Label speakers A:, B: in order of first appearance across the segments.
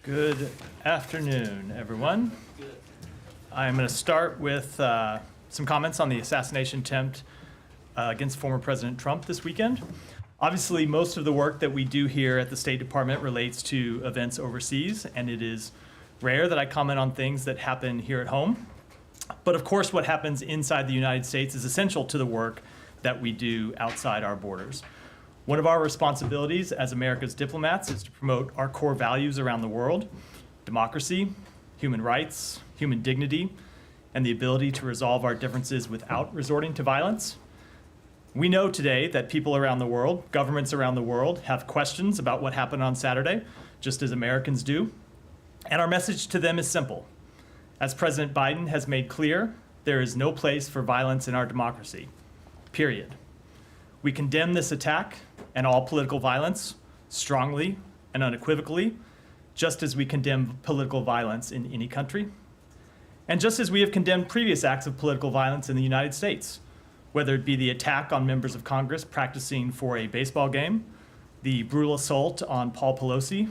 A: Good afternoon, everyone. I'm going to start with some comments on the assassination attempt against former President Trump this weekend. Obviously, most of the work that we do here at the State Department relates to events overseas, and it is rare that I comment on things that happen here at home. But of course, what happens inside the United States is essential to the work that we do outside our borders. One of our responsibilities as America's diplomats is to promote our core values around the world: democracy, human rights, human dignity, and the ability to resolve our differences without resorting to violence. We know today that people around the world, governments around the world, have questions about what happened on Saturday, just as Americans do. And our message to them is simple. As President Biden has made clear, there is no place for violence in our democracy, period. We condemn this attack and all political violence strongly and unequivocally, just as we condemn political violence in any country, and just as we have condemned previous acts of political violence in the United States, whether it be the attack on members of Congress practicing for a baseball game, the brutal assault on Paul Pelosi,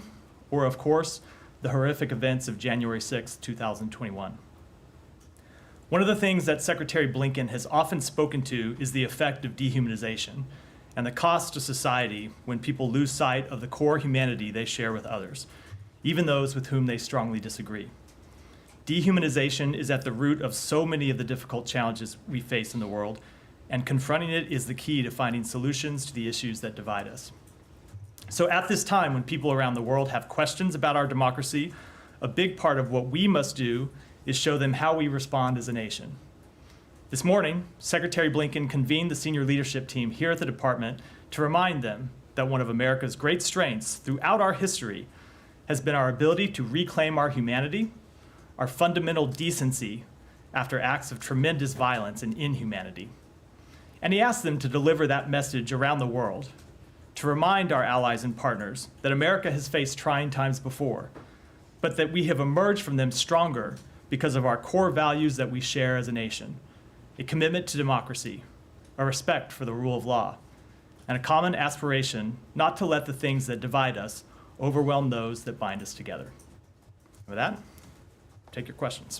A: or of course, the horrific events of January 6, 2021. One of the things that Secretary Blinken has often spoken to is the effect of dehumanization and the cost to society when people lose sight of the core humanity they share with others, even those with whom they strongly disagree. Dehumanization is at the root of so many of the difficult challenges we face in the world, and confronting it is the key to finding solutions to the issues that divide us. So at this time, when people around the world have questions about our democracy, a big part of what we must do is show them how we respond as a nation. This morning, Secretary Blinken convened the senior leadership team here at the department to remind them that one of America's great strengths throughout our history has been our ability to reclaim our humanity, our fundamental decency after acts of tremendous violence and inhumanity. And he asked them to deliver that message around the world, to remind our allies and partners that America has faced trying times before, but that we have emerged from them stronger because of our core values that we share as a nation: a commitment to democracy, a respect for the rule of law, and a common aspiration not to let the things that divide us overwhelm those that bind us together. With that, take your questions.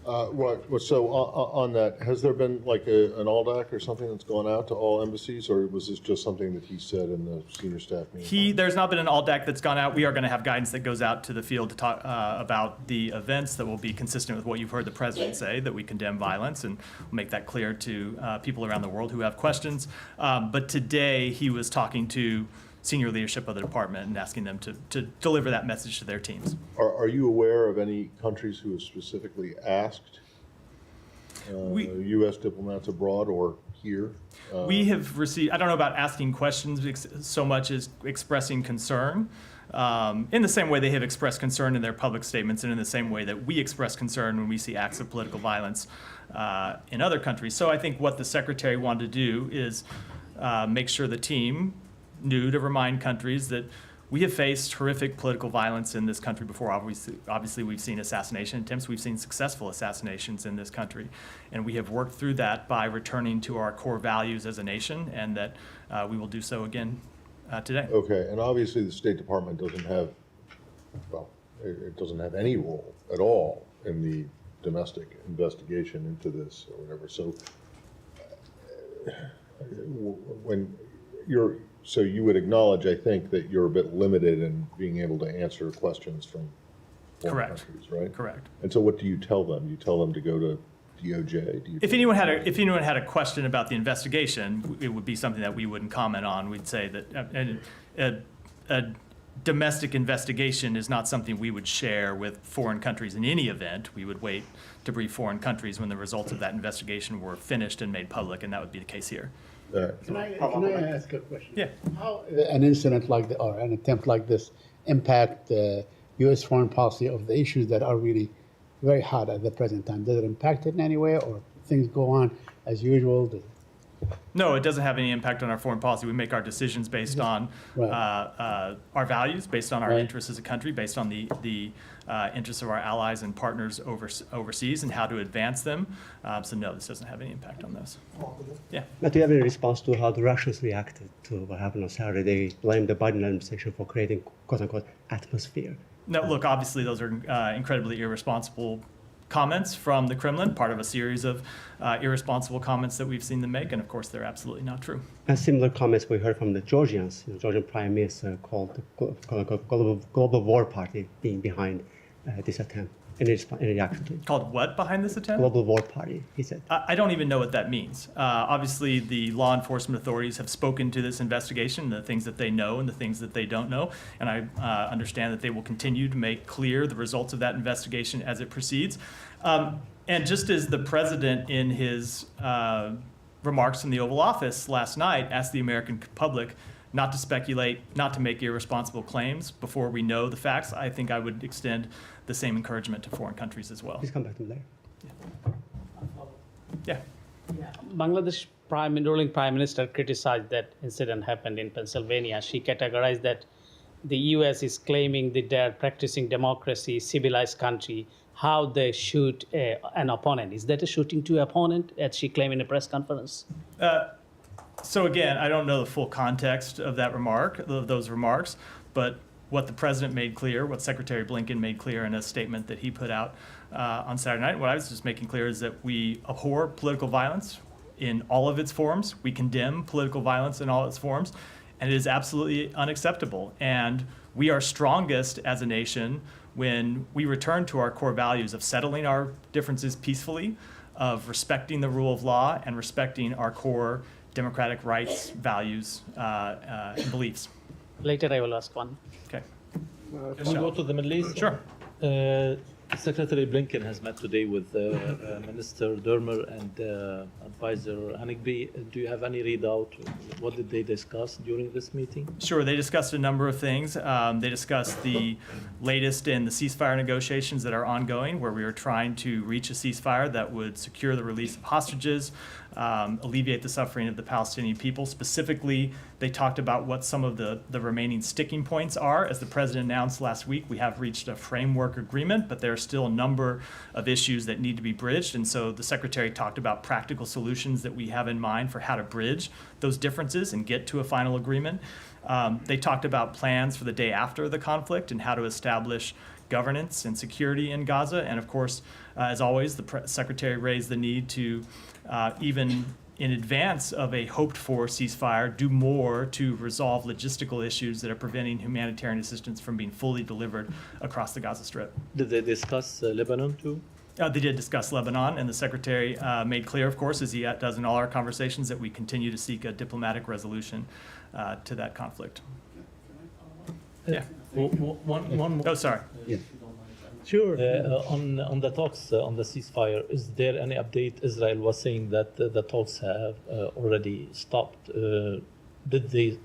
B: On that, has there been like an ALDAC or something that's gone out to all embassies, or was this just something that he said in the senior staff meeting?
A: There's not been an ALDAC that's gone out. We are going to have guidance that goes out to the field to talk about the events that will be consistent with what you've heard the president say, that we condemn violence, and we'll make that clear to people around the world who have questions. But today he was talking to senior leadership of the department and asking them to deliver that message to their teams.
B: Are you aware of any countries who have specifically asked U.S. diplomats abroad or here?
A: We have received, I don't know about asking questions so much as expressing concern, in the same way they have expressed concern in their public statements and in the same way that we express concern when we see acts of political violence in other countries. So I think what the secretary wanted to do is make sure the team knew to remind countries that we have faced horrific political violence in this country before. Obviously, we've seen assassination attempts. We've seen successful assassinations in this country. And we have worked through that by returning to our core values as a nation, and that we will do so again today.
B: Okay, and obviously the State Department doesn't have, well, it doesn't have any role at all in the domestic investigation into this or whatever. So so you would acknowledge, I think, that you're a bit limited in being able to answer questions from foreign countries, right?
A: Correct.
B: And so what do you tell them? You tell them to go to DOJ?
A: If anyone had a question about the investigation, it would be something that we wouldn't comment on. We'd say that a domestic investigation is not something we would share with foreign countries in any event. We would wait to brief foreign countries when the results of that investigation were finished and made public, and that would be the case here.
C: Can I ask a question?
A: Yeah.
C: How an incident like that or an attempt like this impact U.S. foreign policy of the issues that are really very hot at the present time? Does it impact it in any way, or things go on as usual?
A: No, it doesn't have any impact on our foreign policy. We make our decisions based on our values, based on our interests as a country, based on the interests of our allies and partners overseas and how to advance them. So no, this doesn't have any impact on those. Yeah.
D: But do you have any response to how the Russians reacted to what happened on Saturday? They blamed the Biden administration for creating, quote unquote, atmosphere
A: No, look, obviously, those are incredibly irresponsible comments from the Kremlin, part of a series of irresponsible comments that we've seen them make, and of course, they're absolutely not true.
D: And similar comments we heard from the Georgians. The Georgian Prime Minister called the global war party being behind this attempt in reaction to it.
A: Called what behind this attempt?
D: Global war party, he said.
A: I don't even know what that means. Obviously, the law enforcement authorities have spoken to this investigation, the things that they know and the things that they don't know, and I understand that they will continue to make clear the results of that investigation as it proceeds. And just as the president in his remarks in the Oval Office last night asked the American public not to speculate, not to make irresponsible claims before we know the facts, I think I would extend the same encouragement to foreign countries as well.
D: Please come back to there.
A: Yeah.
E: Bangladesh ruling prime minister criticized that incident happened in Pennsylvania. She categorized that the U.S. is claiming that they're practicing democracy, civilized country, how they shoot an opponent. Is that a shooting to opponent, as she claimed in a press conference?
A: So again, I don't know the full context of that remark, of those remarks, but what the president made clear, what Secretary Blinken made clear in a statement that he put out on Saturday night, what I was just making clear is that we abhor political violence in all of its forms. We condemn political violence in all its forms, and it is absolutely unacceptable. And we are strongest as a nation when we return to our core values of settling our differences peacefully, of respecting the rule of law, and respecting our core democratic rights, values, and beliefs.
E: Later, I will ask one.
A: Okay.
F: Can we go to the Middle East?
A: Sure.
F: Secretary Blinken has met today with Minister Dermer and Advisor Hanegbi. Do you have any readout? What did they discuss during this meeting?
A: Sure, they discussed a number of things. They discussed the latest in the ceasefire negotiations that are ongoing, where we are trying to reach a ceasefire that would secure the release of hostages, alleviate the suffering of the Palestinian people. Specifically, they talked about what some of the remaining sticking points are. As the president announced last week, we have reached a framework agreement, but there are still a number of issues that need to be bridged. And so the secretary talked about practical solutions that we have in mind for how to bridge those differences and get to a final agreement. They talked about plans for the day after the conflict and how to establish governance and security in Gaza. And of course, as always, the secretary raised the need to even in advance of a hoped-for ceasefire, do more to resolve logistical issues that are preventing humanitarian assistance from being fully delivered across the Gaza Strip.
F: Did they discuss Lebanon too?
A: They did discuss Lebanon, and the secretary made clear, of course, as he does in all our conversations, that we continue to seek a diplomatic resolution to that conflict. Yeah.
F: One more.
A: Oh, sorry.
C: Sure.
F: On the talks on the ceasefire, is there any update? Israel was saying that the talks have already stopped. Did they?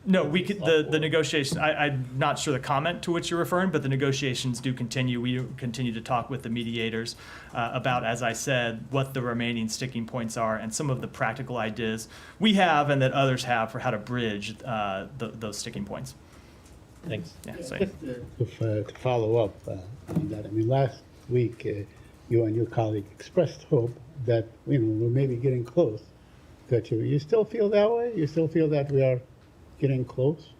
A: No, we could, the negotiations, I'm not sure the comment to which you're referring, but the negotiations do continue. We continue to talk with the mediators about, as I said, what the remaining sticking points are and some of the practical ideas we have and that others have for how to bridge those sticking points.
F: Thanks.
A: Yeah, so,
C: To follow up on that, I mean, last week you and your colleague expressed hope that we're maybe getting close. That you still feel that way? You still feel that we are getting close?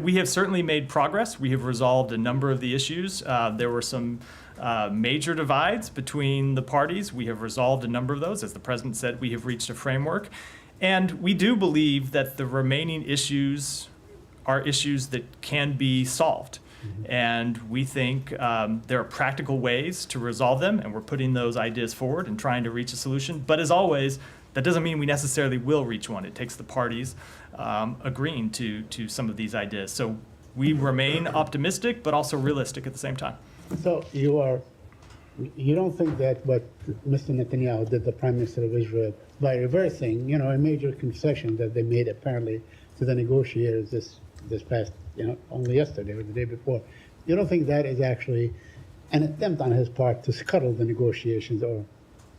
A: we have certainly made progress. We have resolved a number of the issues. There were some major divides between the parties. We have resolved a number of those. As the president said, we have reached a framework. And we do believe that the remaining issues are issues that can be solved. And we think there are practical ways to resolve them, and we're putting those ideas forward and trying to reach a solution. But as always, that doesn't mean we necessarily will reach one. It takes the parties agreeing to some of these ideas. So we remain optimistic, but also realistic at the same time.
C: So you don't think that what Mr. Netanyahu did, the Prime Minister of Israel, by reversing, a major concession that they made apparently to the negotiators this past, only yesterday or the day before, you don't think that is actually an attempt on his part to scuttle the negotiations, or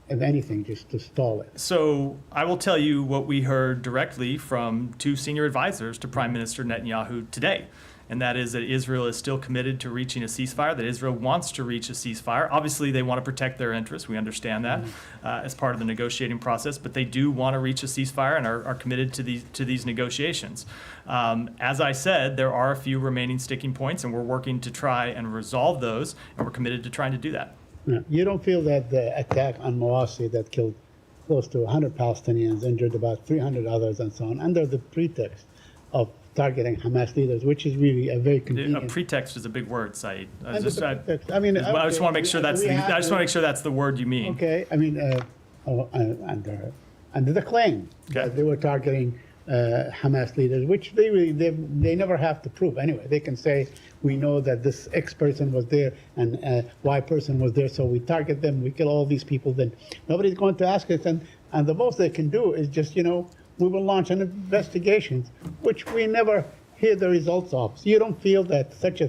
C: if anything, just to stall it?
A: So I will tell you what we heard directly from two senior advisors to Prime Minister Netanyahu today. and that is that Israel is still committed to reaching a ceasefire, that Israel wants to reach a ceasefire. Obviously, they want to protect their interests. We understand that as part of the negotiating process, but they do want to reach a ceasefire and are committed to these negotiations. As I said, there are a few remaining sticking points, and we're working to try and resolve those, and we're committed to trying to do that.
C: You don't feel that the attack on Mawasi that killed close to 100 Palestinians, injured about 300 others, and so on, under the pretext of targeting Hamas leaders, which is really a very
A: A
C: convenient.
A: pretext is a big word, Saeed. I
C: Under
A: just
C: the pretext. I mean,
A: want to
C: okay,
A: make sure that's
C: we have
A: I just
C: to-
A: want to make sure that's the word you mean.
C: Okay, I mean, under the claim
A: Okay.
C: that they were targeting Hamas leaders, which they never have to prove anyway. They can say, we know that this X person was there and Y person was there, so we target them, we kill all these people, then nobody's going to ask us. And the most they can do is just, we will launch an investigation, which we never hear the results of. So you don't feel that such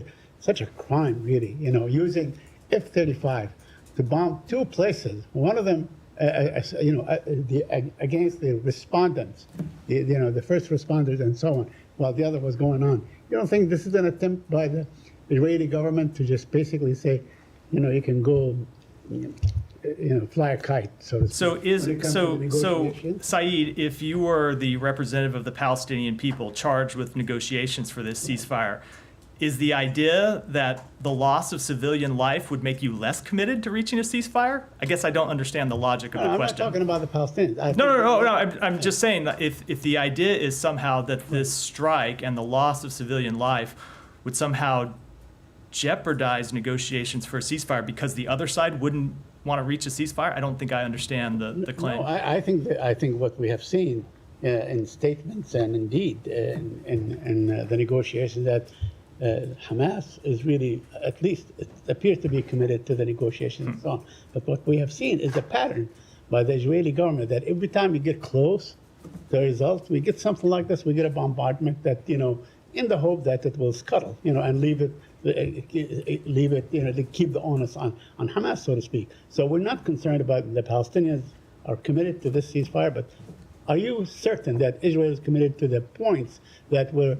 C: a crime, really, using F-35 to bomb two places, one of them against the respondents, the first responders and so on, while the other was going on. You don't think this is an attempt by the Israeli government to just basically say, you can go, fly a kite, so to speak,
A: So
C: when it comes to the negotiations?
A: Saeed, if you were the representative of the Palestinian people charged with negotiations for this ceasefire, is the idea that the loss of civilian life would make you less committed to reaching a ceasefire? I guess I don't understand the logic of
C: No,
A: the
C: I'm
A: question.
C: not talking about the Palestinians.
A: No. I'm just saying that if the idea is somehow that this strike and the loss of civilian life would somehow jeopardize negotiations for a ceasefire because the other side wouldn't want to reach a ceasefire, I don't think I understand the claim.
C: No, I think what we have seen in statements and indeed in the negotiations that Hamas is really, at least it appears to be committed to the negotiations and so on. But what we have seen is a pattern by the Israeli government that every time we get close to the results, we get something like this, we get a bombardment that, in the hope that it will scuttle, and leave it, to keep the onus on Hamas, so to speak. So we're not concerned about the Palestinians are committed to this ceasefire, but are you certain that Israel is committed to the points that were,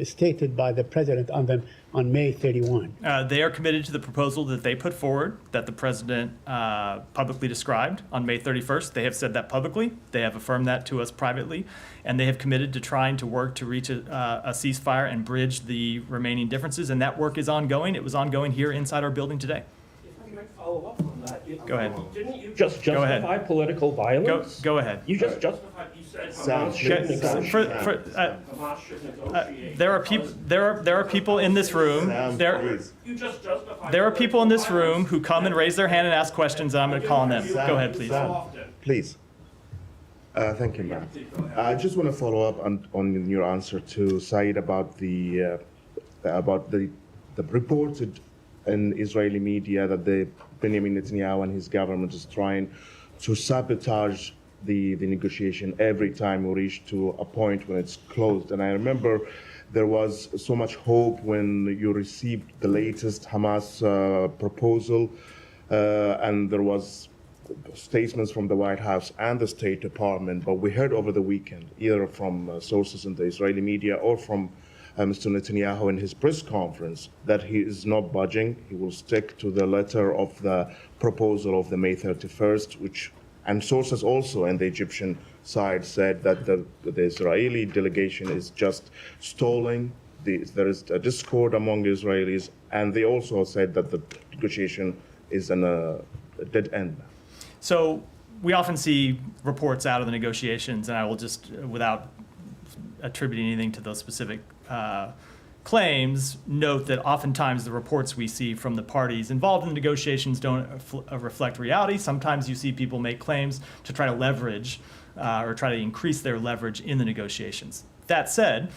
C: stated by the president on May 31?
A: They are committed to the proposal that they put forward, that the president publicly described on May 31st. They have said that publicly. They have affirmed that to us privately. And they have committed to trying to work to reach a ceasefire and bridge the remaining differences. And that work is ongoing. It was ongoing here inside our building today.
G: If I might follow up on that.
A: Go ahead.
G: Didn't you just
A: Go ahead.
G: justify political violence?
A: Go ahead.
G: You just justified, you said Hamas should
A: Okay,
G: negotiate.
A: Hamas
G: should negotiate.
A: there are people in this room.
G: You just justified.
A: There are people in this room who come and raise their hand and ask questions, and I'm going to call on them. Go ahead, please.
H: Please. Thank you, ma'am. I just want to follow up on your answer to Saeed about the reported in Israeli media that the Benjamin Netanyahu and his government is trying to sabotage the negotiation every time we reach to a point when it's closed. And I remember there was so much hope when you received the latest Hamas proposal, and there was statements from the White House and the State Department, but we heard over the weekend, either from sources in the Israeli media or from Mr. Netanyahu in his press conference, that he is not budging. He will stick to the letter of the proposal of the May 31st, and sources also in the Egyptian side said that the Israeli delegation is just stalling. There is a discord among Israelis, and they also said that the negotiation is in a dead end.
A: So we often see reports out of the negotiations, and I will just, without attributing anything to those specific claims, note that oftentimes the reports we see from the parties involved in negotiations don't reflect reality. Sometimes you see people make claims to try to leverage or try to increase their leverage in the negotiations. That said,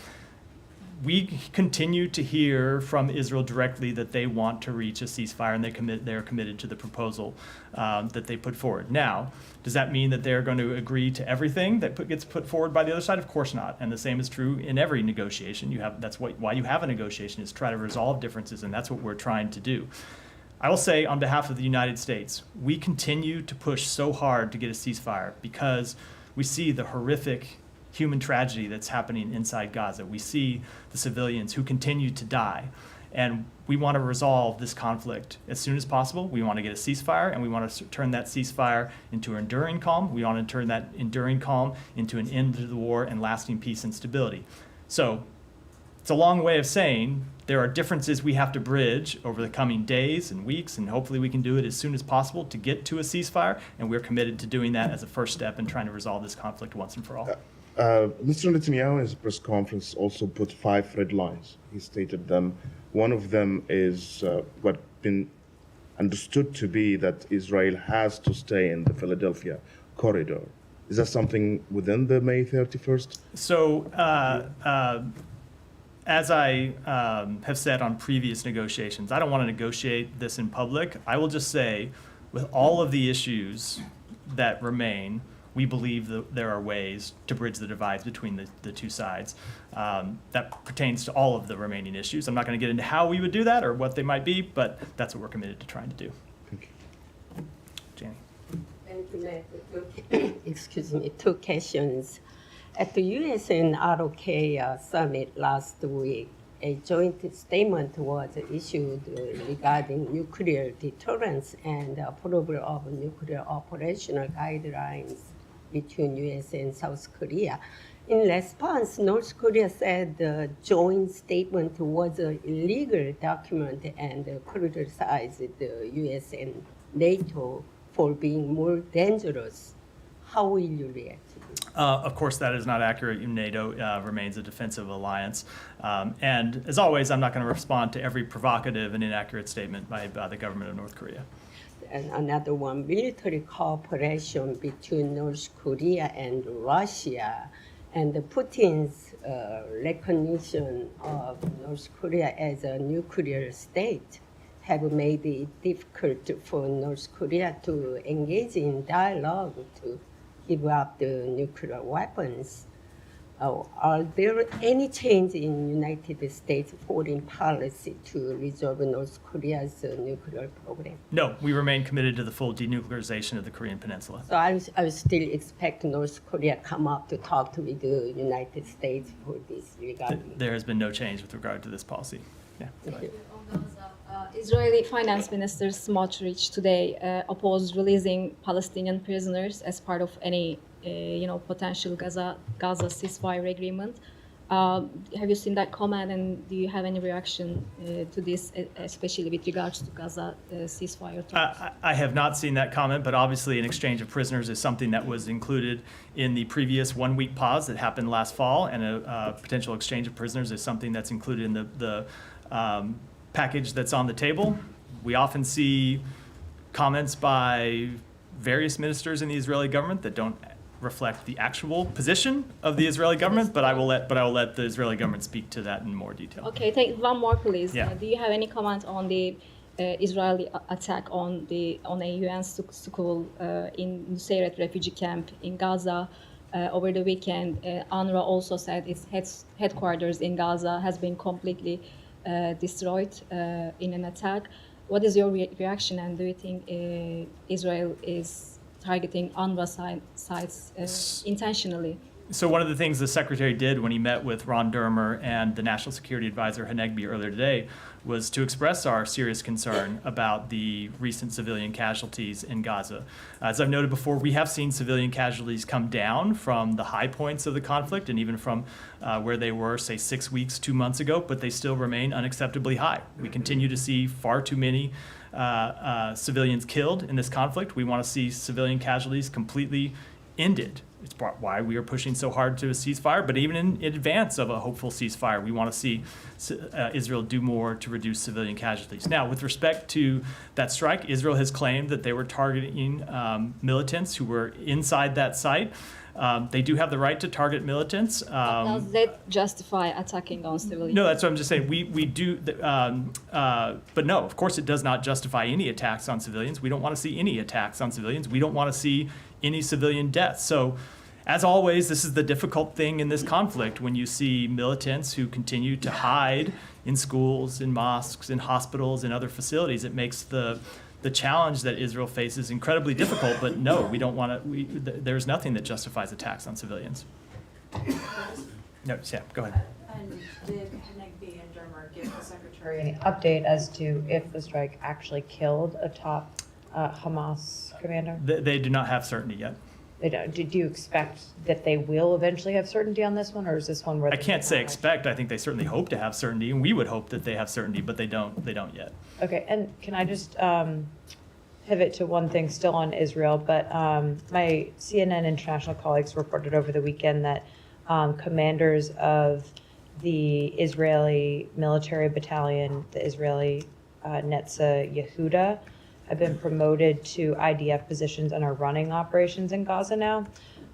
A: we continue to hear from Israel directly that they want to reach a ceasefire, and they're committed to the proposal that they put forward. Now, does that mean that they're going to agree to everything that gets put forward by the other side? Of course not. And the same is true in every negotiation. That's why you have a negotiation, is try to resolve differences, and that's what we're trying to do. I will say, on behalf of the United States, we continue to push so hard to get a ceasefire because we see the horrific human tragedy that's happening inside Gaza. We see the civilians who continue to die. And we want to resolve this conflict as soon as possible. We want to get a ceasefire, and we want to turn that ceasefire into an enduring calm. We want to turn that enduring calm into an end to the war and lasting peace and stability. So it's a long way of saying there are differences we have to bridge over the coming days and weeks, and hopefully we can do it as soon as possible to get to a ceasefire, and we're committed to doing that as a first step in trying to resolve this conflict once and for all.
H: Mr. Netanyahu, in his press conference, also put 5 red lines. He stated them. One of them is what been understood to be that Israel has to stay in the Philadelphia corridor. Is that something within the May 31st?
A: So, as I have said on previous negotiations, I don't want to negotiate this in public. I will just say, with all of the issues that remain, we believe that there are ways to bridge the divides between the two sides. That pertains to all of the remaining issues. I'm not going to get into how we would do that or what they might be, but that's what we're committed to trying to do.
H: Thank you.
A: Janie.
I: Thank you, Matt. Excuse me, 2 questions. At the U.S. and ROK summit last week, a joint statement was issued regarding nuclear deterrence and approval of nuclear operational guidelines between U.S. and South Korea. In response, North Korea said the joint statement was an illegal document and criticized the U.S. and NATO for being more dangerous. How will you react to this?
A: Of course, that is not accurate. NATO remains a defensive alliance. And as always, I'm not going to respond to every provocative and inaccurate statement by the government of North Korea.
I: And another one, military cooperation between North Korea and Russia, and Putin's recognition of North Korea as a nuclear state have made it difficult for North Korea to engage in dialogue to give up the nuclear weapons. Are there any change in United States foreign policy to resolve North Korea's nuclear program?
A: No, we remain committed to the full denuclearization of the Korean Peninsula.
I: So I would still expect North Korea come up to talk with the United States for this regarding.
A: There has been no change with regard to this policy. Yeah.
I: Thank you.
J: Israeli Finance Minister Smotrich today opposed releasing Palestinian prisoners as part of any, potential Gaza ceasefire agreement. Have you seen that comment, and do you have any reaction to this, especially with regards to Gaza ceasefire talks?
A: I have not seen that comment, but obviously an exchange of prisoners is something that was included in the previous 1-week pause that happened last fall, and a potential exchange of prisoners is something that's included in the package that's on the table. We often see comments by various ministers in the Israeli government that don't reflect the actual position of the Israeli government, but I will let the Israeli government speak to that in more detail.
J: Okay, take one more, please.
A: Yeah.
J: Do you have any comment on the Israeli attack on a UN school in Nusayrat refugee camp in Gaza over the weekend? UNRWA also said its headquarters in Gaza has been completely destroyed in an attack. What is your reaction, and do you think Israel is targeting UNRWA sites intentionally?
A: So one of the things the secretary did when he met with Ron Dermer and the National Security Advisor Hanegbi earlier today was to express our serious concern about the recent civilian casualties in Gaza. As I've noted before, we have seen civilian casualties come down from the high points of the conflict and even from where they were, say, 6 weeks, 2 months ago, but they still remain unacceptably high. We continue to see far too many civilians killed in this conflict. We want to see civilian casualties completely ended. It's why we are pushing so hard to a ceasefire, but even in advance of a hopeful ceasefire, we want to see Israel do more to reduce civilian casualties. Now, with respect to that strike, Israel has claimed that they were targeting militants who were inside that site. They do have the right to target militants.
J: Does that justify attacking on civilians?
A: No, that's what I'm just saying. We do, but no, of course it does not justify any attacks on civilians. We don't want to see any attacks on civilians. We don't want to see any civilian deaths. So, as always, this is the difficult thing in this conflict when you see militants who continue to hide in schools, in mosques, in hospitals, in other facilities. It makes the challenge that Israel faces incredibly difficult, but no, we don't want to. There's nothing that justifies attacks on civilians. No, yeah, go ahead.
K: And did Hanegbi and Dermer give the secretary any update as to if the strike actually killed a top Hamas commander?
A: They do not have certainty yet.
K: They don't. Do you expect that they will eventually have certainty on this one, or is this one where
A: I can't say expect. I think they certainly hope to have certainty, and we would hope that they have certainty, but they don't. They don't yet.
K: Okay, and can I just pivot to one thing still on Israel? But my CNN international colleagues reported over the weekend that commanders of the Israeli military battalion, the Israeli Netza Yehuda, have been promoted to IDF positions and are running operations in Gaza now.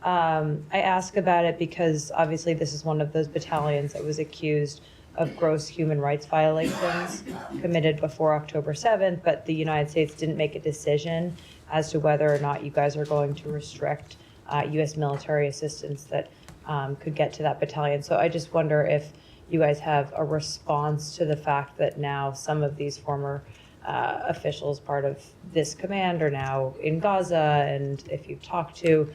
K: I ask about it because obviously this is one of those battalions that was accused of gross human rights violations committed before October 7th, but the United States didn't make a decision as to whether or not you guys are going to restrict U.S. military assistance that could get to that battalion. So I just wonder if you guys have a response to the fact that now some of these former officials part of this command are now in Gaza, and if you've talked to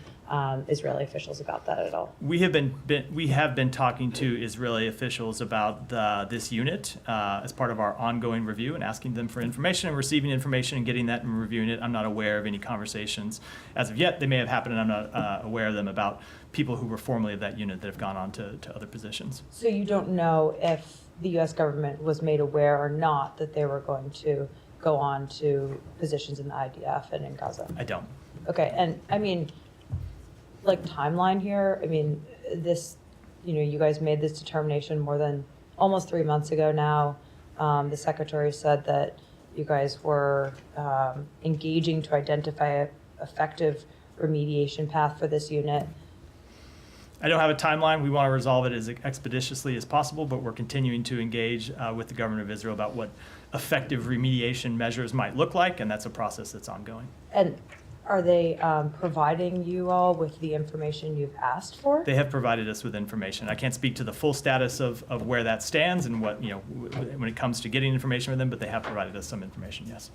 K: Israeli officials about that at all.
A: We have been talking to Israeli officials about this unit as part of our ongoing review and asking them for information and receiving information and getting that and reviewing it. I'm not aware of any conversations as of yet. They may have happened, and I'm not aware of them about people who were formerly of that unit that have gone on to other positions.
K: So you don't know if the U.S. government was made aware or not that they were going to go on to positions in the IDF and in Gaza?
A: I don't.
K: Okay, and I mean, like timeline here, I mean, this, you guys made this determination more than almost 3 months ago now. The secretary said that you guys were engaging to identify an effective remediation path for this unit.
A: I don't have a timeline. We want to resolve it as expeditiously as possible, but we're continuing to engage with the government of Israel about what effective remediation measures might look like, and that's a process that's ongoing.
K: And are they providing you all with the information you've asked for?
A: They have provided us with information. I can't speak to the full status of where that stands and what, when it comes to getting information from them, but they have provided us some information, yes.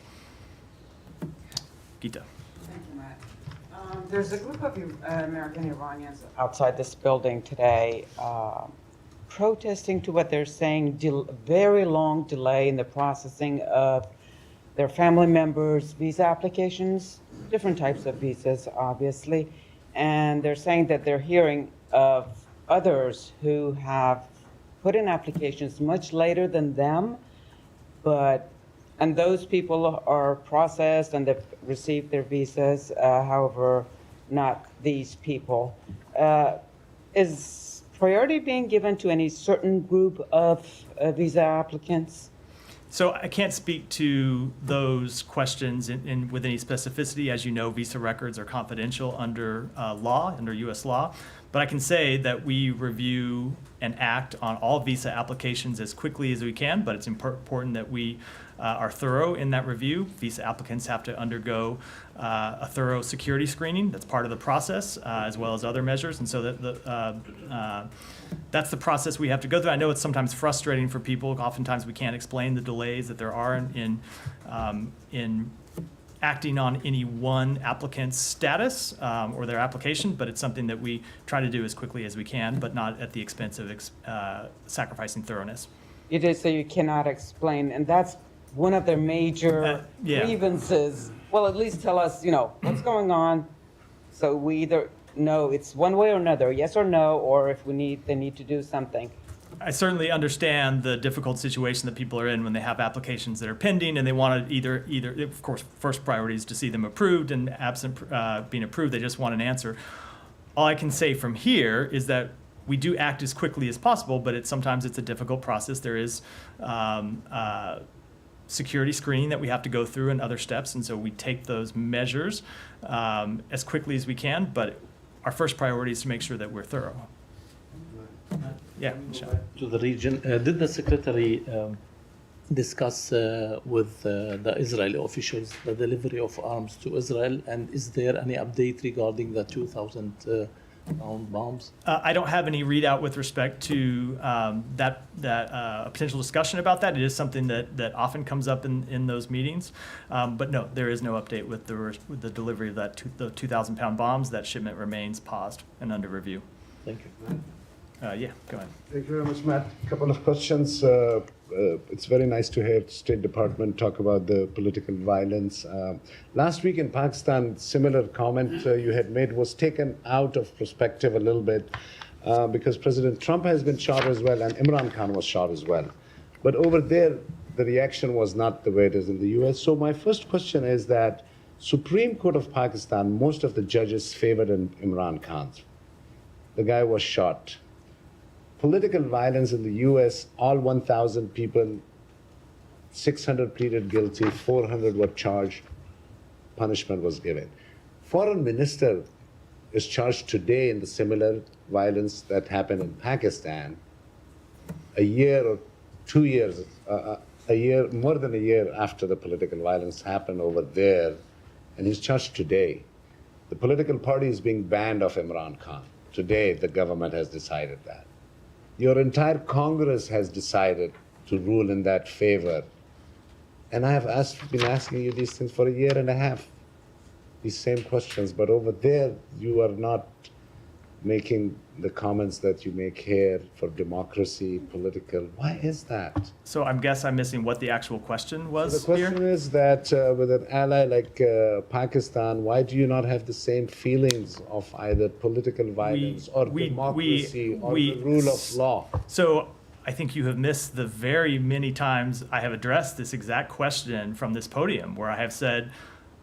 A: Gita.
L: Thank you, Matt. There's a group of American Iranians outside this building today protesting to what they're saying, very long delay in the processing of their family members' visa applications, different types of visas, obviously. And they're saying that they're hearing of others who have put in applications much later than them, and those people are processed and they've received their visas, however, not these people. Is priority being given to any certain group of visa applicants?
A: So I can't speak to those questions with any specificity. As you know, visa records are confidential under under U.S. law. But I can say that we review and act on all visa applications as quickly as we can, but it's important that we are thorough in that review. Visa applicants have to undergo a thorough security screening. That's part of the process, as well as other measures. And so that's the process we have to go through. I know it's sometimes frustrating for people. Oftentimes we can't explain the delays that there are in acting on any one applicant's status or their application, but it's something that we try to do as quickly as we can, but not at the expense of sacrificing thoroughness.
L: You did say you cannot explain, and that's one of their major grievances. Well, at least tell us, what's going on, so we either know it's one way or another, yes or no, or if they need to do something.
A: I certainly understand the difficult situation that people are in when they have applications that are pending and they want to either, of course, first priority is to see them approved, and absent being approved, they just want an answer. All I can say from here is that we do act as quickly as possible, but sometimes it's a difficult process. There is security screening that we have to go through and other steps, and so we take those measures as quickly as we can, but our first priority is to make sure that we're thorough. Yeah, Michelle.
F: To the region, did the secretary discuss with the Israeli officials the delivery of arms to Israel, and is there any update regarding the 2,000-pound bombs?
A: I don't have any readout with respect to that potential discussion about that. It is something that often comes up in those meetings, but no, there is no update with the delivery of the 2,000-pound bombs. That shipment remains paused and under review.
F: Thank you.
A: Yeah, go ahead.
M: Thank you very much, Matt. A couple of questions. It's very nice to hear State Department talk about the political violence. Last week in Pakistan, similar comment you had made was taken out of perspective a little bit because President Trump has been shot as well and Imran Khan was shot as well. But over there, the reaction was not the way it is in the US. So my first question is that Supreme Court of Pakistan, most of the judges favored Imran Khan. The guy was shot. Political violence in the US, all 1,000 people, 600 pleaded guilty, 400 were charged, punishment was given. Foreign minister is charged today in the similar violence that happened in Pakistan a year or 2 years, more than a year after the political violence happened over there, and he's charged today. The political party is being banned of Imran Khan. Today, the government has decided that. Your entire Congress has decided to rule in that favor. And I have been asking you these things for a year and a half, these same questions. But over there, you are not making the comments that you make here for democracy, political. Why is that?
A: So I guess I'm missing what the actual question was
M: So the question
A: here.
M: is that with an ally like Pakistan, why do you not have the same feelings of either political violence or democracy or the rule of law?
A: So I think you have missed the very many times I have addressed this exact question from this podium, where I have said,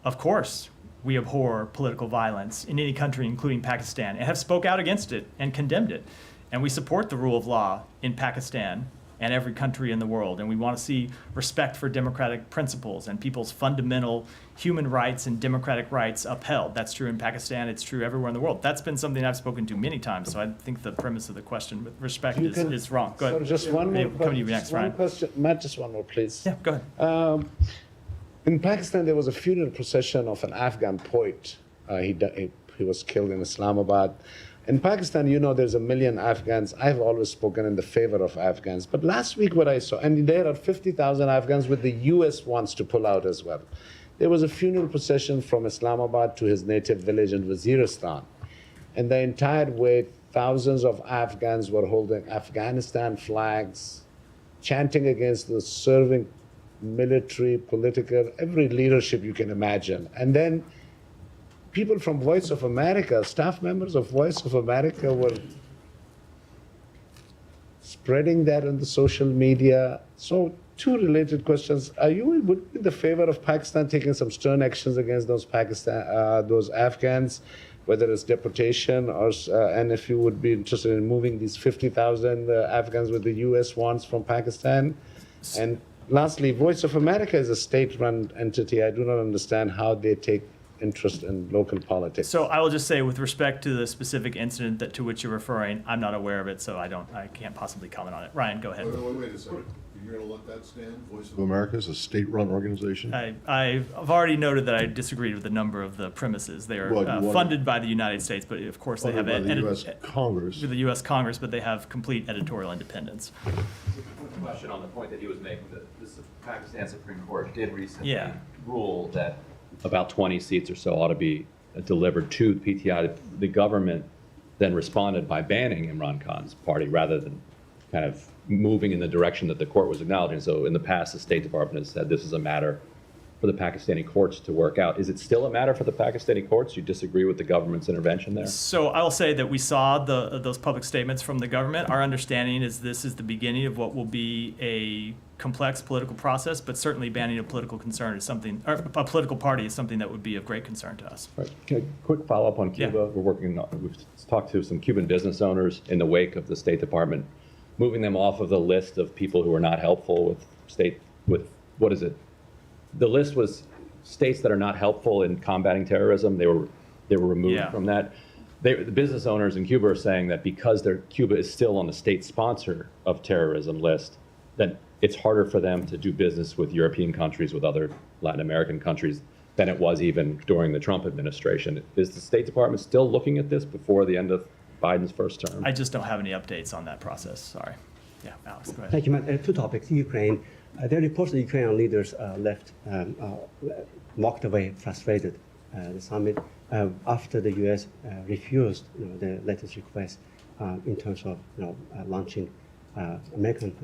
A: of course, we abhor political violence in any country, including Pakistan, and have spoke out against it and condemned it. And we support the rule of law in Pakistan and every country in the world. And we want to see respect for democratic principles and people's fundamental human rights and democratic rights upheld. That's true in Pakistan. It's true everywhere in the world. That's been something I've spoken to many times. So I think the premise of the question with respect is wrong. Go ahead.
M: So just one more
A: Come to you next, Ryan.
M: question. Matt, just one more, please.
A: Yeah, go ahead.
M: In Pakistan, there was a funeral procession of an Afghan poet. He was killed in Islamabad. In Pakistan, you know, there's 1 million Afghans. I've always spoken in the favor of Afghans. But last week, what I saw, and there are 50,000 Afghans with the US wants to pull out as well. There was a funeral procession from Islamabad to his native village in Waziristan. And the entire way, thousands of Afghans were holding Afghanistan flags, chanting against the serving military, political, every leadership you can imagine. And then people from Voice of America, staff members of Voice of America were spreading that on the social media. So two related questions. Are you in the favor of Pakistan taking some stern actions against those Afghans, whether it's deportation or, and if you would be interested in moving these 50,000 Afghans with the US wants from Pakistan? And lastly, Voice of America is a state-run entity. I do not understand how they take interest in local politics.
A: So I will just say, with respect to the specific incident to which you're referring, I'm not aware of it, so I can't possibly comment on it. Ryan, go ahead.
B: Wait a second. You're going to let that stand? Voice of America is a state-run organization?
A: I've already noted that I disagreed with a number of the premises. They are funded by the United States, but of course they have
B: by the U.S. Congress.
A: With the U.S. Congress, but they have complete editorial independence.
N: Question on the point that he was making, that the Pakistan Supreme Court did recently rule that about 20 seats or so ought to be delivered to the PTI. The government then responded by banning Imran Khan's party rather than kind of moving in the direction that the court was acknowledging. So in the past, the State Department has said this is a matter for the Pakistani courts to work out. Is it still a matter for the Pakistani courts? You disagree with the government's intervention there?
A: So I will say that we saw those public statements from the government. Our understanding is this is the beginning of what will be a complex political process, but certainly banning a political concern is something, or a political party is something that would be of great concern to us.
N: Right. Quick follow-up on Cuba. Yeah. We've talked to some Cuban business owners in the wake of the State Department moving them off of the list of people who are not helpful what is it? The list was states that are not helpful in combating terrorism. They were removed from that. The business owners in Cuba are saying that because Cuba is still on the state sponsor of terrorism list, that it's harder for them to do business with European countries, with other Latin American countries, than it was even during the Trump administration. Is the State Department still looking at this before the end of Biden's first term?
A: I just don't have any updates on that process. Sorry. Yeah, Alex, go ahead.
D: Thank you, Matt. Two topics. Ukraine. There are reports that Ukrainian leaders walked away frustrated the summit after the U.S. refused the latest request in terms of launching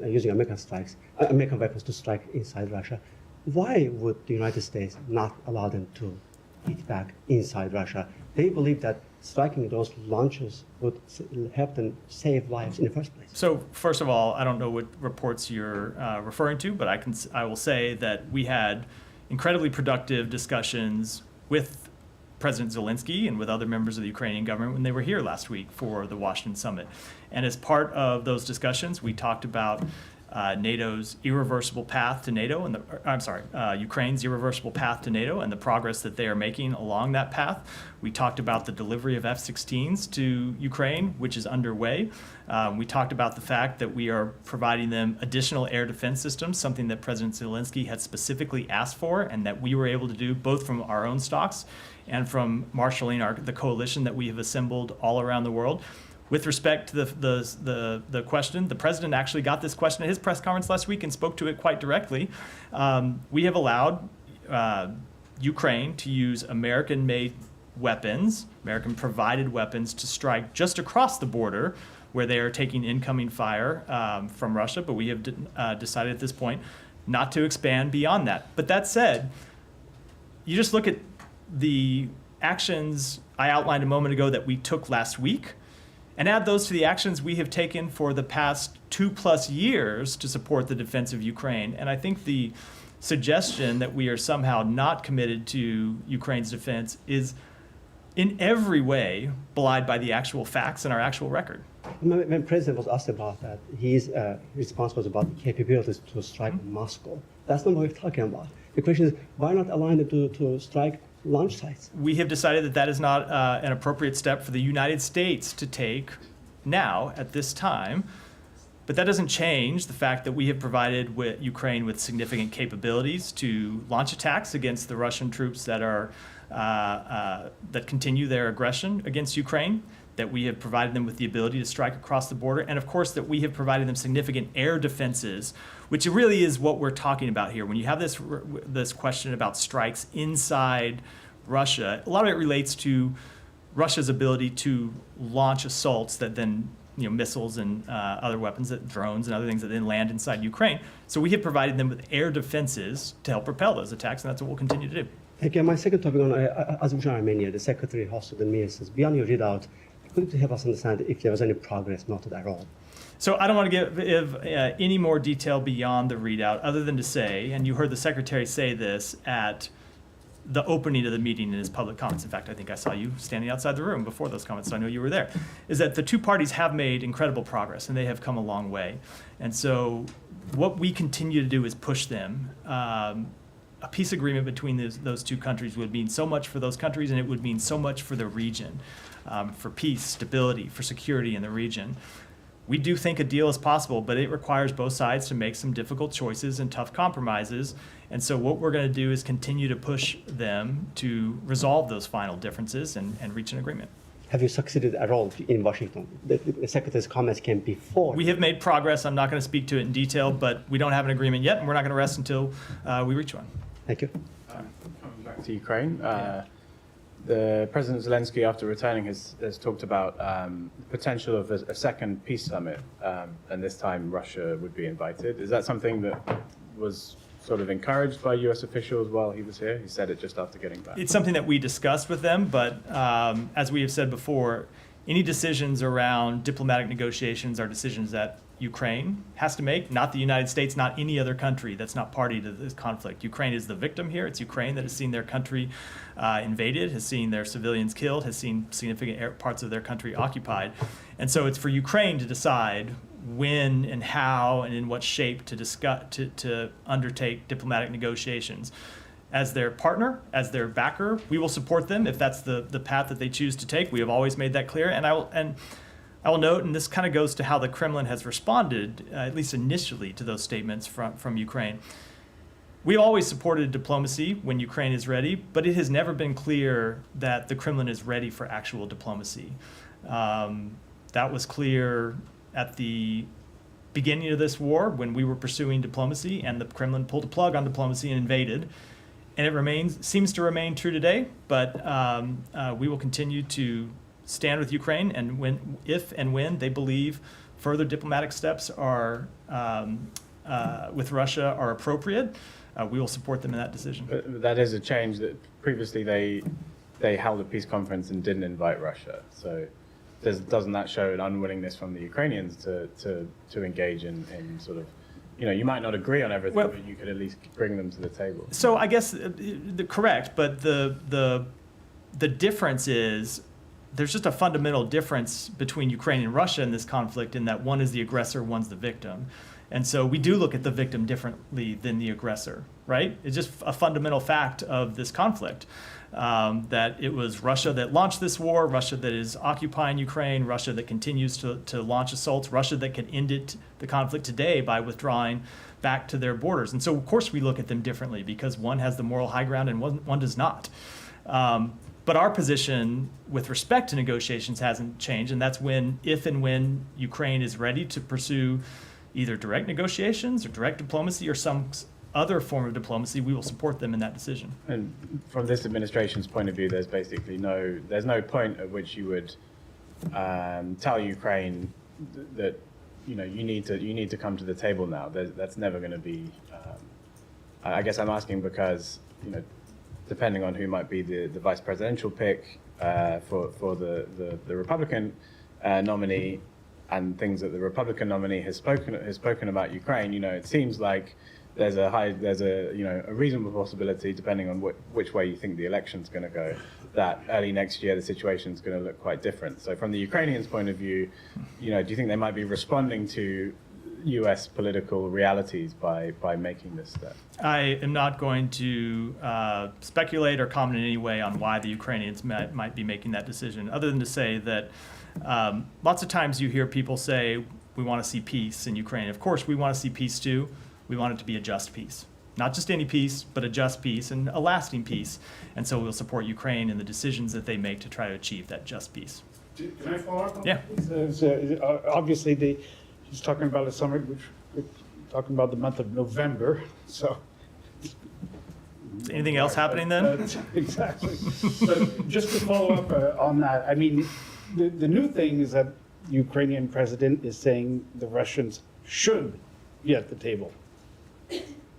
D: using American weapons to strike inside Russia. Why would the United States not allow them to hit back inside Russia? They believe that striking those launches would help them save lives in the first place.
A: So first of all, I don't know what reports you're referring to, but I will say that we had incredibly productive discussions with President Zelensky and with other members of the Ukrainian government when they were here last week for the Washington summit. And as part of those discussions, we talked about NATO's irreversible path to NATO, and Ukraine's irreversible path to NATO and the progress that they are making along that path. We talked about the delivery of F-16s to Ukraine, which is underway. We talked about the fact that we are providing them additional air defense systems, something that President Zelensky had specifically asked for, and that we were able to do both from our own stocks and from marshaling the coalition that we have assembled all around the world. With respect to the question, the president actually got this question at his press conference last week and spoke to it quite directly. We have allowed Ukraine to use American-made weapons, American-provided weapons, to strike just across the border where they are taking incoming fire from Russia, but we have decided at this point not to expand beyond that. But that said, you just look at the actions I outlined a moment ago that we took last week, and add those to the actions we have taken for the past 2+ years to support the defense of Ukraine. And I think the suggestion that we are somehow not committed to Ukraine's defense is in every way belied by the actual facts and our actual record.
D: When the president was asked about that, he's responsible about the capabilities to strike Moscow. That's not what we're talking about. The question is, why not allow them to strike launch sites?
A: We have decided that that is not an appropriate step for the United States to take now at this time. But that doesn't change the fact that we have provided Ukraine with significant capabilities to launch attacks against the Russian troops that are that continue their aggression against Ukraine, that we have provided them with the ability to strike across the border, and of course that we have provided them significant air defenses, which really is what we're talking about here. When you have this question about strikes inside Russia, a lot of it relates to Russia's ability to launch assaults that then, missiles and other weapons, drones and other things that then land inside Ukraine. So we have provided them with air defenses to help repel those attacks, and that's what we'll continue to do.
D: Thank you. My second topic on Azerbaijan and Armenia, the Secretary hosted the meeting says, beyond your readout, could you help us understand if there was any progress noted at all?
A: So I don't want to give any more detail beyond the readout, other than to say, and you heard the Secretary say this at the opening of the meeting in his public comments. In fact, I think I saw you standing outside the room before those comments, so I know you were there, is that the two parties have made incredible progress, and they have come a long way. And so what we continue to do is push them. A peace agreement between those two countries would mean so much for those countries, and it would mean so much for the region, for peace, stability, for security in the region. We do think a deal is possible, but it requires both sides to make some difficult choices and tough compromises. And so what we're going to do is continue to push them to resolve those final differences and reach an agreement.
D: Have you succeeded at all in Washington? The Secretary's comments came before.
A: We have made progress. I'm not going to speak to it in detail, but we don't have an agreement yet, and we're not going to rest until we reach one.
D: Thank you.
O: Coming back to Ukraine, the President Zelensky, after returning, has talked about the potential of a second peace summit, and this time Russia would be invited. Is that something that was sort of encouraged by U.S. officials while he was here? He said it just after getting back.
A: It's something that we discussed with them, but as we have said before, any decisions around diplomatic negotiations are decisions that Ukraine has to make, not the United States, not any other country that's not party to this conflict. Ukraine is the victim here. It's Ukraine that has seen their country invaded, has seen their civilians killed, has seen significant parts of their country occupied. And so it's for Ukraine to decide when and how and in what shape to undertake diplomatic negotiations. As their partner, as their backer, we will support them if that's the path that they choose to take. We have always made that clear. And I will note, and this kind of goes to how the Kremlin has responded, at least initially, to those statements from Ukraine. We always supported diplomacy when Ukraine is ready, but it has never been clear that the Kremlin is ready for actual diplomacy. That was clear at the beginning of this war when we were pursuing diplomacy, and the Kremlin pulled a plug on diplomacy and invaded. And it seems to remain true today, but we will continue to stand with Ukraine, and if and when they believe further diplomatic steps are with Russia are appropriate, we will support them in that decision.
O: That is a change. That previously they held a peace conference and didn't invite Russia. So doesn't that show an unwillingness from the Ukrainians to engage in sort of, you might not agree on everything, but you could at least bring them to the table.
A: So I guess correct, but the difference is there's just a fundamental difference between Ukraine and Russia in this conflict, in that one is the aggressor, one's the victim. And so we do look at the victim differently than the aggressor, right? It's just a fundamental fact of this conflict, that it was Russia that launched this war, Russia that is occupying Ukraine, Russia that continues to launch assaults, Russia that can end the conflict today by withdrawing back to their borders. And so, of course, we look at them differently because one has the moral high ground and one does not. But our position with respect to negotiations hasn't changed, and that's if and when Ukraine is ready to pursue either direct negotiations or direct diplomacy or some other form of diplomacy, we will support them in that decision.
O: And from this administration's point of view, there's basically no point at which you would tell Ukraine that you need to come to the table now. That's never going to be. I guess I'm asking because depending on who might be the vice presidential pick for the Republican nominee, and things that the Republican nominee has spoken about Ukraine, it seems like there's a reasonable possibility, depending on which way you think the election's going to go, that early next year the situation's going to look quite different. So from the Ukrainians' point of view, do you think they might be responding to U.S. political realities by making this step?
A: I am not going to speculate or comment in any way on why the Ukrainians might be making that decision, other than to say that lots of times you hear people say, we want to see peace in Ukraine. Of course, we want to see peace too. We want it to be a just peace. Not just any peace, but a just peace and a lasting peace. And so we'll support Ukraine in the decisions that they make to try to achieve that just peace.
P: Can I follow up on
A: Yeah.
P: that? Obviously, he's talking about a summit, which we're talking about the month of November, so.
A: Anything else happening then?
P: Exactly. But just to follow up on that, I mean, the new thing is that the Ukrainian president is saying the Russians should be at the table.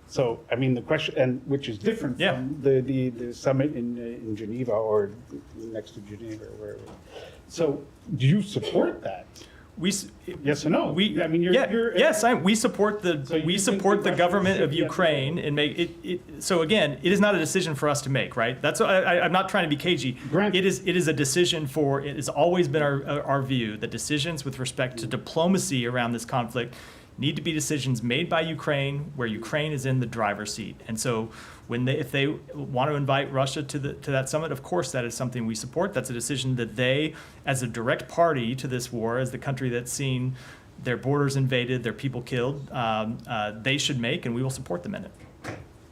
P: So, I mean, the question, and which is different from the summit in Geneva or next to Geneva or wherever. So, do you support that? Yes or no? I mean,
A: we support the government of Ukraine and make it. So again, it is not a decision for us to make, right? That's I'm not trying to be cagey. It is a decision for. It has always been our view that decisions with respect to diplomacy around this conflict need to be decisions made by Ukraine, where Ukraine is in the driver's seat. And so, if they want to invite Russia to that summit, of course that is something we support. That's a decision that they, as a direct party to this war, as the country that's seen their borders invaded, their people killed, they should make, and we will support them in it.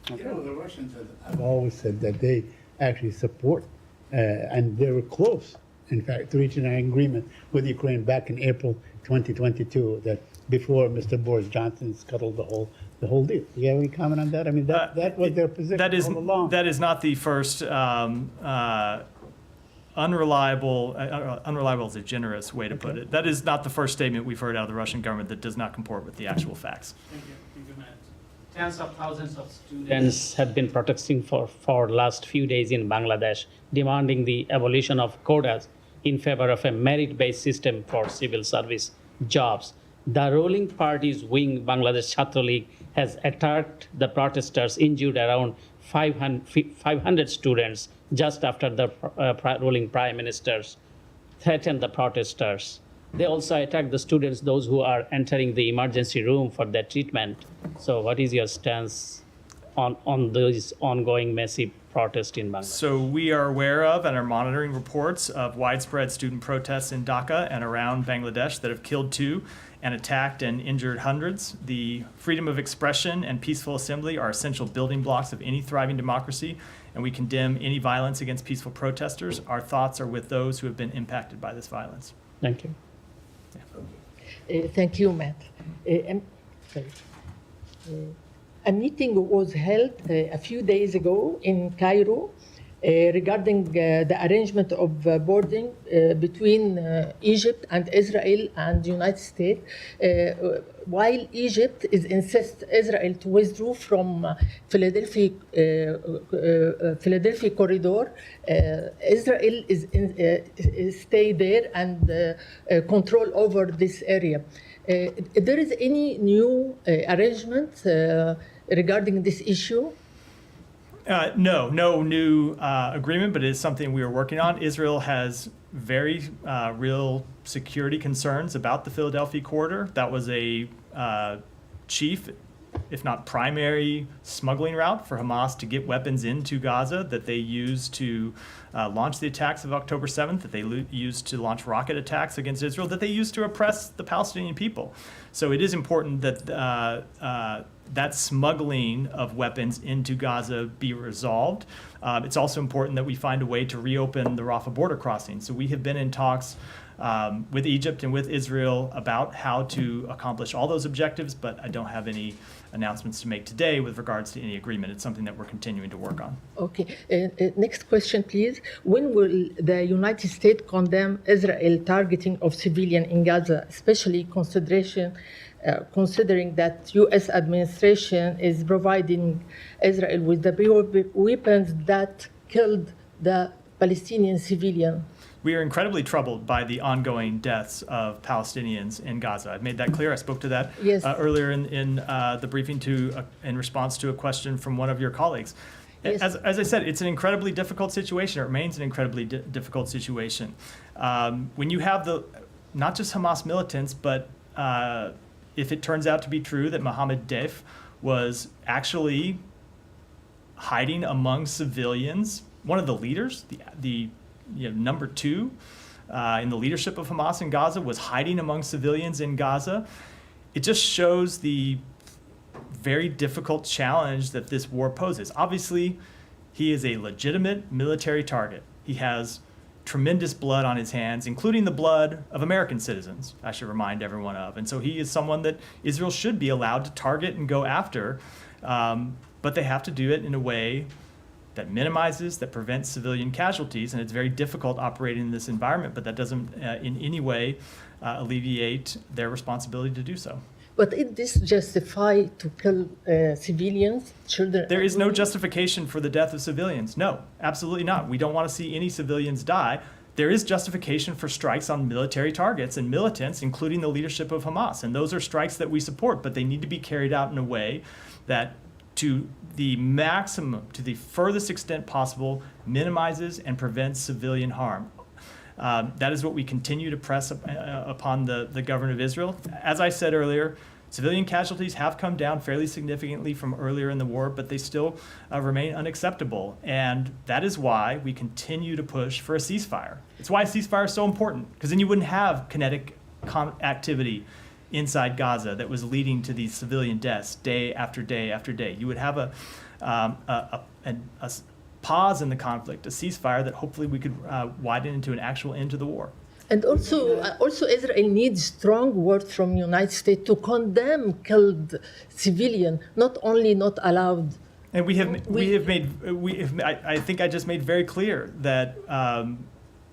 C: The Russians have always said that they actually support, and they were close, in fact, to reaching an agreement with Ukraine back in April 2022, that before Mr. Boris Johnson scuttled the whole deal. Do you have any comment on that? I mean, that was their position all along.
A: That is not the first unreliable is a generous way to put it. That is not the first statement we've heard out of the Russian government that does not comport with the actual facts.
E: Thank you, Matt. Tens of thousands of students have been protesting for last few days in Bangladesh, demanding the abolition of quotas in favor of a merit-based system for civil service jobs. The ruling party's wing, Bangladesh Chhatra League, has attacked the protesters, injured around 500 students just after the ruling prime ministers threatened the protesters. They also attacked the students, those who are entering the emergency room for their treatment. So what is your stance on those ongoing massive protests in Bangladesh?
A: So we are aware of and are monitoring reports of widespread student protests in Dhaka and around Bangladesh that have killed 2 and attacked and injured hundreds. The freedom of expression and peaceful assembly are essential building blocks of any thriving democracy, and we condemn any violence against peaceful protesters. Our thoughts are with those who have been impacted by this violence.
E: Thank you.
Q: Thank you, Matt. A meeting was held a few days ago in Cairo regarding the arrangement of boarding between Egypt and Israel and the United States. While Egypt insists Israel to withdraw from Philadelphia corridor, Israel is stay there and control over this area. There is any new arrangement regarding this issue?
A: No new agreement, but it is something we are working on. Israel has very real security concerns about the Philadelphia corridor. That was a chief, if not primary, smuggling route for Hamas to get weapons into Gaza that they used to launch the attacks of October 7th, that they used to launch rocket attacks against Israel, that they used to oppress the Palestinian people. So it is important that that smuggling of weapons into Gaza be resolved. It's also important that we find a way to reopen the Rafah border crossing. So we have been in talks with Egypt and with Israel about how to accomplish all those objectives, but I don't have any announcements to make today with regards to any agreement. It's something that we're continuing to work on.
Q: Okay. Next question, please. When will the United States condemn Israel targeting of civilians in Gaza, especially considering that U.S. administration is providing Israel with the weapons that killed the Palestinian civilian?
A: We are incredibly troubled by the ongoing deaths of Palestinians in Gaza. I've made that clear. I spoke to that earlier in the briefing in response to a question from one of your colleagues. Yes. As I said, it's an incredibly difficult situation. It remains an incredibly difficult situation. When you have not just Hamas militants, but if it turns out to be true that Mohammed Deif was actually hiding among civilians, one of the leaders, the number two in the leadership of Hamas in Gaza, was hiding among civilians in Gaza, it just shows the very difficult challenge that this war poses. Obviously, he is a legitimate military target. He has tremendous blood on his hands, including the blood of American citizens, I should remind everyone of. And so he is someone that Israel should be allowed to target and go after, but they have to do it in a way that minimizes, that prevents civilian casualties, and it's very difficult operating in this environment, but that doesn't in any way alleviate their responsibility to do so.
Q: But is this justify to kill civilians, children?
A: There is no justification for the death of civilians. No, absolutely not. We don't want to see any civilians die. There is justification for strikes on military targets and militants, including the leadership of Hamas. And those are strikes that we support, but they need to be carried out in a way that, to the maximum, to the furthest extent possible, minimizes and prevents civilian harm. That is what we continue to press upon the government of Israel. As I said earlier, civilian casualties have come down fairly significantly from earlier in the war, but they still remain unacceptable. And that is why we continue to push for a ceasefire. It's why a ceasefire is so important, because then you wouldn't have kinetic activity inside Gaza that was leading to these civilian deaths day after day after day. You would have a pause in the conflict, a ceasefire that hopefully we could widen into an actual end to the war.
Q: And also Israel needs strong words from United States to condemn killed civilian, not only not allowed.
A: And I think I just made very clear that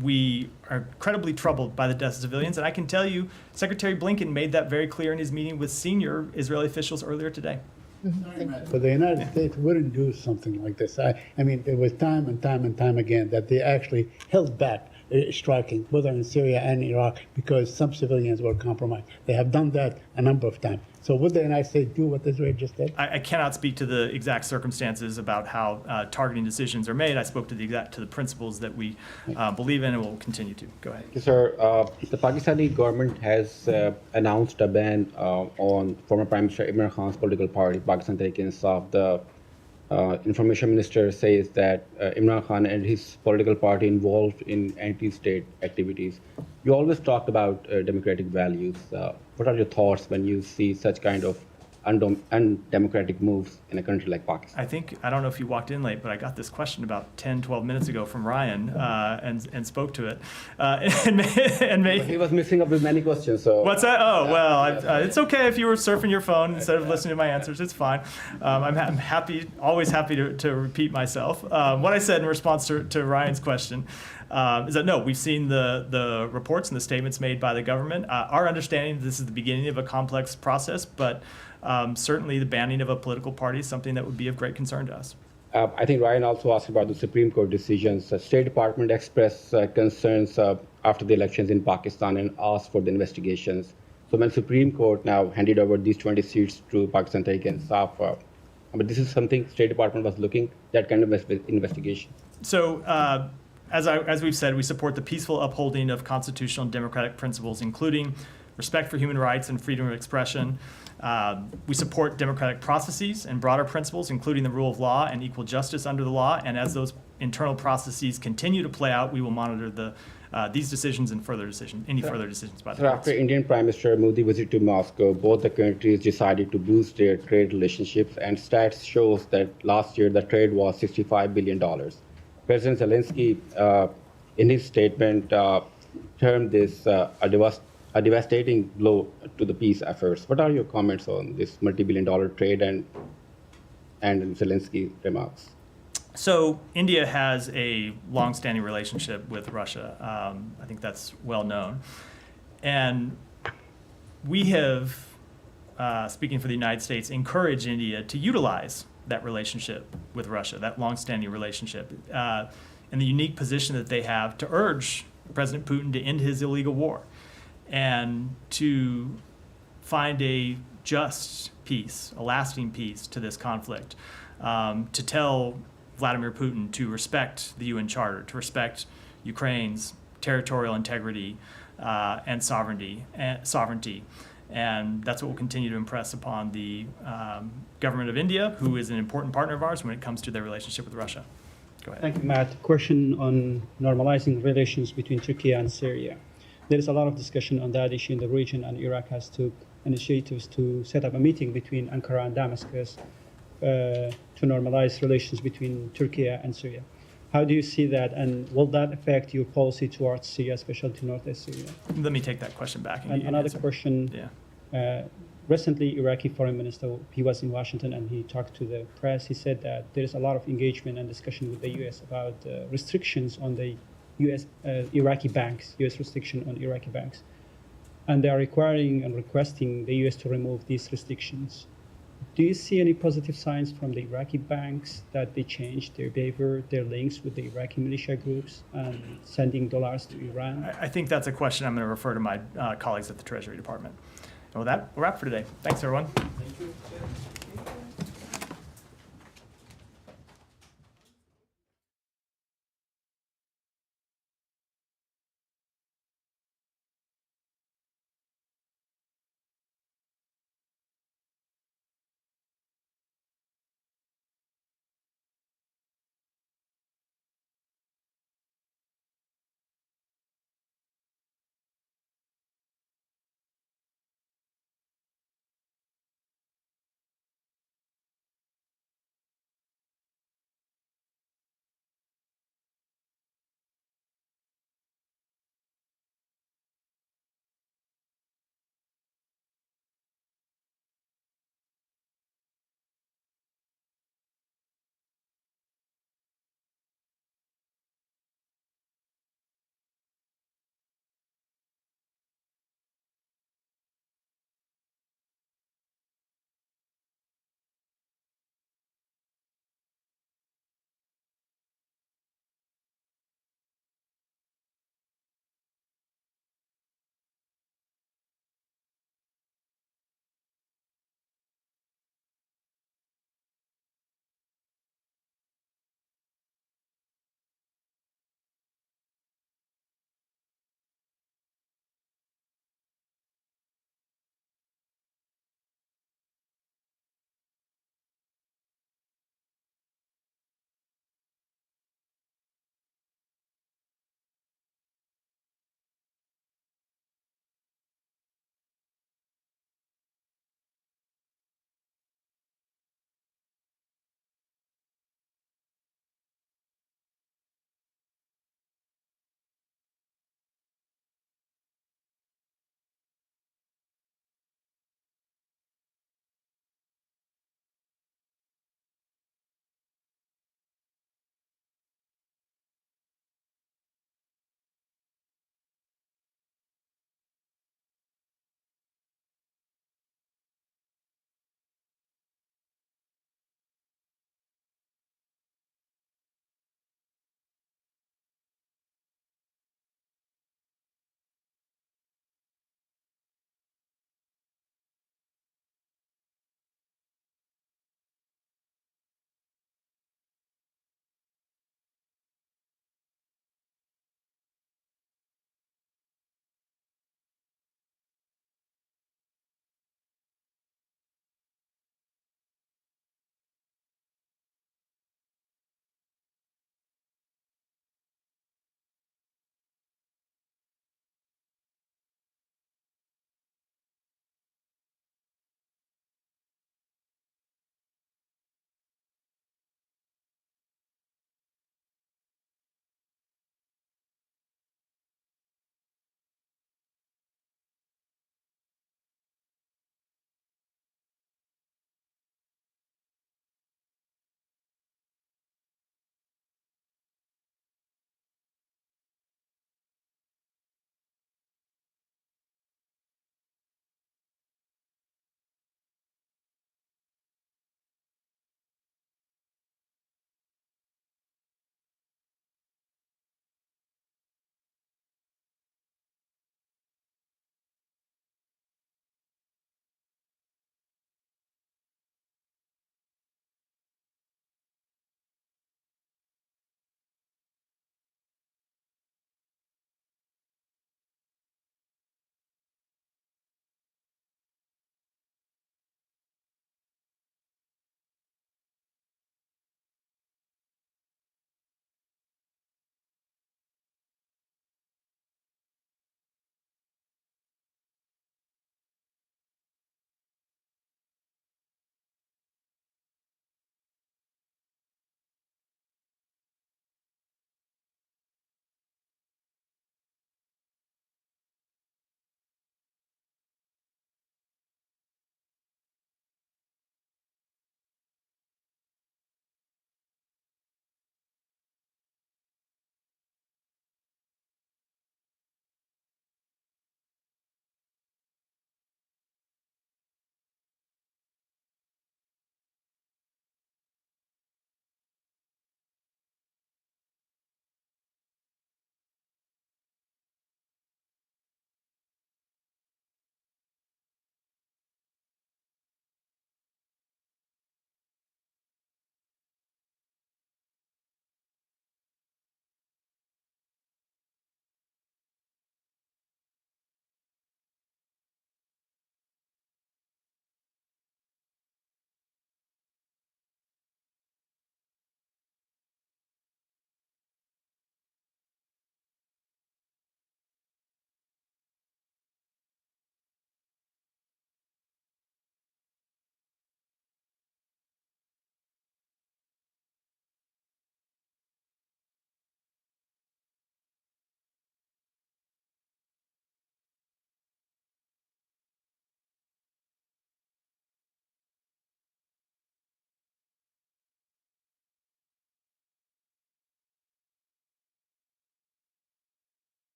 A: we are incredibly troubled by the deaths of civilians. And I can tell you, Secretary Blinken made that very clear in his meeting with senior Israeli officials earlier today.
C: But the United States wouldn't do something like this. I mean, there was time and time again that they actually held back striking, both in Syria and Iraq, because some civilians were compromised. They have done that a number of times. So would the United States do what Israel just did?
A: I cannot speak to the exact circumstances about how targeting decisions are made. I spoke to the principles that we believe in and will continue to. Go ahead.
R: Sir, the Pakistani government has announced a ban on former Prime Minister Imran Khan's political party, Pakistan Tehreek-e-Insaf. The information minister says that Imran Khan and his political party involved in anti-state activities. You always talk about democratic values. What are your thoughts when you see such kind of undemocratic moves in a country like Pakistan?
A: I don't know if you walked in late, but I got this question about 10, 12 minutes ago from Ryan and spoke to it.
R: He was mixing up with many questions. So
A: What's that? Oh, well, it's okay if you were surfing your phone instead of listening to my answers. It's fine. I'm happy, always happy to repeat myself. What I said in response to Ryan's question is that no, we've seen the reports and the statements made by the government. Our understanding is this is the beginning of a complex process, but certainly the banning of a political party is something that would be of great concern to us.
R: I think Ryan also asked about the Supreme Court decisions. The State Department expressed concerns after the elections in Pakistan and asked for the investigations. So when Supreme Court now handed over these 20 seats to Pakistan Tehreek-e-Insaf, but this is something State Department was looking, that kind of investigation.
A: So as we've said, we support the peaceful upholding of constitutional and democratic principles, including respect for human rights and freedom of expression. We support democratic processes and broader principles, including the rule of law and equal justice under the law. And as those internal processes continue to play out, we will monitor these decisions and further decisions by the
R: So
A: courts.
R: after Indian Prime Minister Modi visit to Moscow, both the countries decided to boost their trade relationships, and stats shows that last year the trade was $65 billion. President Zelensky, in his statement, termed this a devastating blow to the peace efforts. What are your comments on this multi-billion-dollar trade and Zelensky remarks?
A: So India has a long-standing relationship with Russia. I think that's well known. And we have, speaking for the United States, encouraged India to utilize that relationship with Russia, that long-standing relationship, and the unique position that they have to urge President Putin to end his illegal war and to find a just peace, a lasting peace to this conflict, to tell Vladimir Putin to respect the UN Charter, to respect Ukraine's territorial integrity and sovereignty. And that's what we'll continue to impress upon the government of India, who is an important partner of ours when it comes to their relationship with Russia. Go ahead.
S: Thank you, Matt. Question on normalizing relations between Turkey and Syria. There is a lot of discussion on that issue in the region, and Iraq has took initiatives to set up a meeting between Ankara and Damascus to normalize relations between Turkey and Syria. How do you see that, and will that affect your policy towards Syria, especially to northwest Syria?
A: Let me take that question back.
S: And another question.
A: Yeah.
S: Recently, Iraqi foreign minister, he was in Washington and he talked to the press. He said that there is a lot of engagement and discussion with the U.S. about restrictions on the U.S. Iraqi banks, U.S. restriction on Iraqi banks. And they are requiring and requesting the U.S. to remove these restrictions. Do you see any positive signs from the Iraqi banks that they changed their behavior, their links with the Iraqi militia groups, and sending dollars to Iran?
A: I think that's a question I'm going to refer to my colleagues at the Treasury Department. And with that, we'll wrap for today. Thanks, everyone.
L: Thank you.